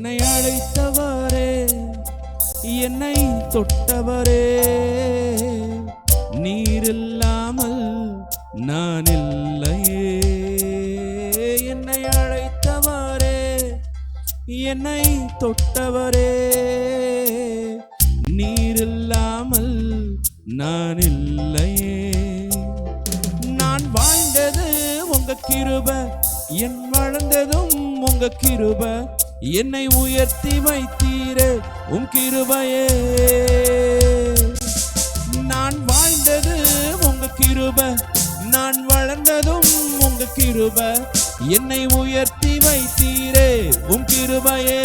என்னை அழைத்தவரே, என்னை தொட்டவரே, நீர் இல்லாமல் நான் இல்லையே. என்னை அழைத்தவரே, என்னை தொட்டவரே, நீர் இல்லாமல் நான் இல்லையே. நான் வாழ்ந்தது உங்க கிருபை, என் வளர்ந்ததும் உங்க கிருபை, என்னை உயர்த்தி வைத்தீரே உம் கிருபையே. நான் வாழ்ந்தது உங்க கிருபை, நான் வளர்ந்ததும் உங்க கிருபை, என்னை உயர்த்தி வைத்தீரே உம் கிருபையே.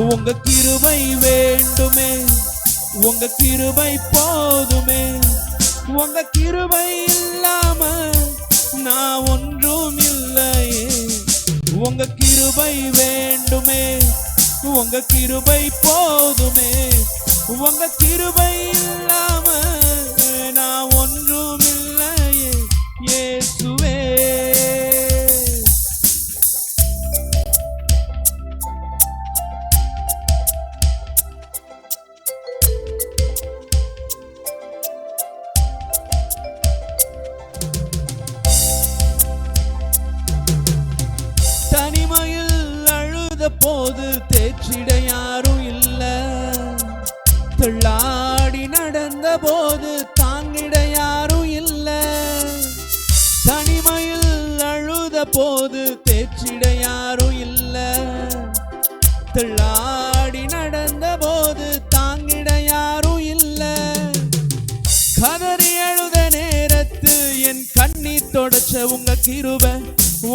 உங்க கிருபை வேண்டுமே, உங்க கிருபை போதுமே, உங்க கிருபை இல்லாம நான் ஒன்றும் இல்லையே. உங்க கிருபை வேண்டுமே, உங்க கிருபை போதுமே, உங்க கிருபை இல்லாம நான் ஒன்றும் இல்லையே இயேசுவே. தனிமையில் அழுத போது தேற்றிட யாரும் இல்ல, தள்ளாடி நடந்த போது தாங்கிட யாரும் இல்ல. தனிமையில் அழுத போது தேற்றிட யாரும் இல்ல, தள்ளாடி நடந்த போது தாங்கிட யாரும் இல்ல. கதறி அழுத நேரத்து என் கண்ணீர் தொடச்ச உங்க கிருபை,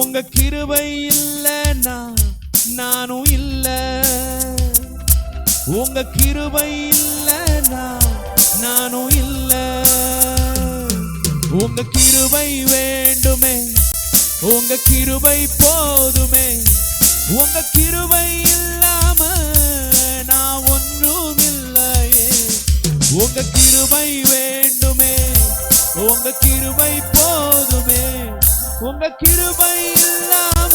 உங்க கிருபை இல்லைன்னா நானும் இல்ல. உங்க கிருபை இல்லைன்னா நானும் இல்ல. உங்க கிருபை வேண்டுமே, உங்க கிருபை போதுமே, உங்க கிருபை இல்லாம நான் ஒன்றும் இல்லையே. உங்க கிருபை வேண்டுமே, உங்க கிருபை போதுமே, உங்க கிருபை இல்லாம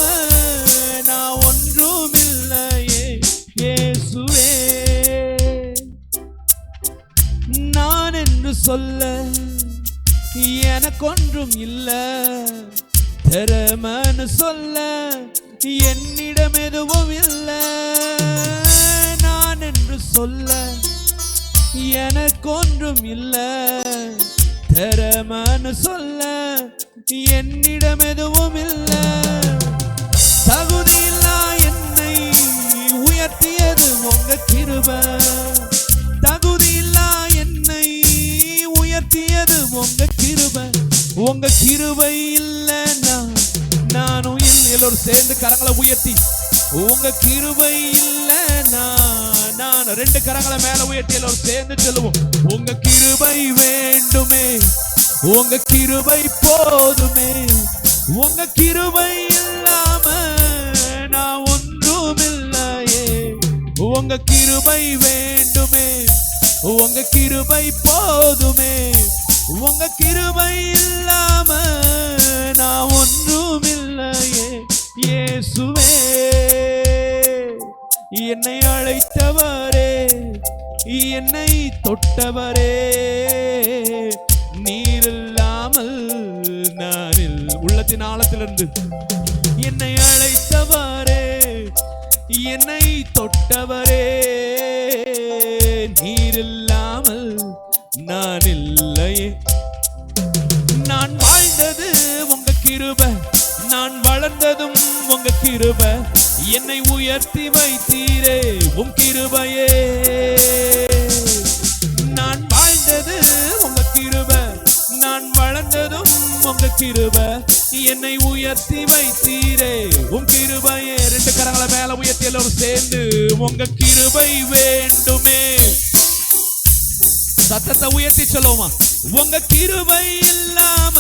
நான் ஒன்றும் இல்லையே இயேசுவே. நான் என்று சொல்ல எனக்கொன்றும் இல்ல, திறமன்னு சொல்ல என்னிடம் எதுவும் இல்ல. நான் என்று சொல்ல எனக்கொன்றும் இல்ல, திறமன்னு சொல்ல என்னிடம் எதுவும் இல்ல. தகுதியில்லா என்னை உயர்த்தியது உங்க கிருபை, தகுதியில்லா என்னை உயர்த்தியது உங்க கிருபை. உங்க கிருபை இல்லைன்னா நானும் இல்லை. எல்லோரும் சேர்ந்து கரங்களை உயர்த்தி, உங்க கிருபை இல்லைன்னா நான், ரெண்டு கரங்களை மேல உயர்த்தி எல்லோரும் சேர்ந்து சொல்லுவோம். உங்க கிருபை வேண்டுமே, உங்க கிருபை போதுமே, உங்க கிருபை இல்லாம நான் ஒன்றும் இல்லையே. உங்க கிருபை வேண்டுமே, உங்க கிருபை போதுமே, உங்க கிருபை இல்லாம நான் ஒன்றும் இல்லையே இயேசுவே. என்னை அழைத்தவரே, என்னை தொட்டவரே, நீர் இல்லாமல் நான் உள்ளத்தின் ஆழத்திலிருந்து என்னை அழைத்தவரே, என்னை தொட்டவரே, நீர் இல்லாமல் நான் இல்லையே. நான் வாழ்ந்தது உங்க கிருபை, நான் வளர்ந்ததும் உங்க கிருபை, என்னை உயர்த்தி வைத்தீரே உம் கிருபையே. நான் வாழ்ந்தது உங்க கிருபை, நான் வளர்ந்ததும் உங்க கிருபை, என்னை உயர்த்தி வைத்தீரே உம் கிருபையே. ரெண்டு கரங்களை மேல உயர்த்தி எல்லோரும் சேர்ந்து, உங்க கிருபை வேண்டுமே. சத்தத்தை உயர்த்தி சொல்லுவோமா? உங்க கிருபை இல்லாம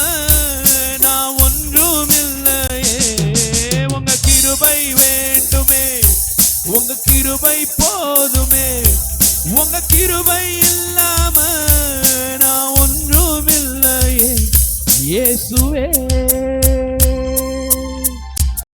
நான் ஒன்றும் இல்லையே. உங்க கிருபை வேண்டுமே, உங்க கிருபை போதுமே, உங்க கிருபை இல்லாம நான் ஒன்றும் இல்லையே இயேசுவே.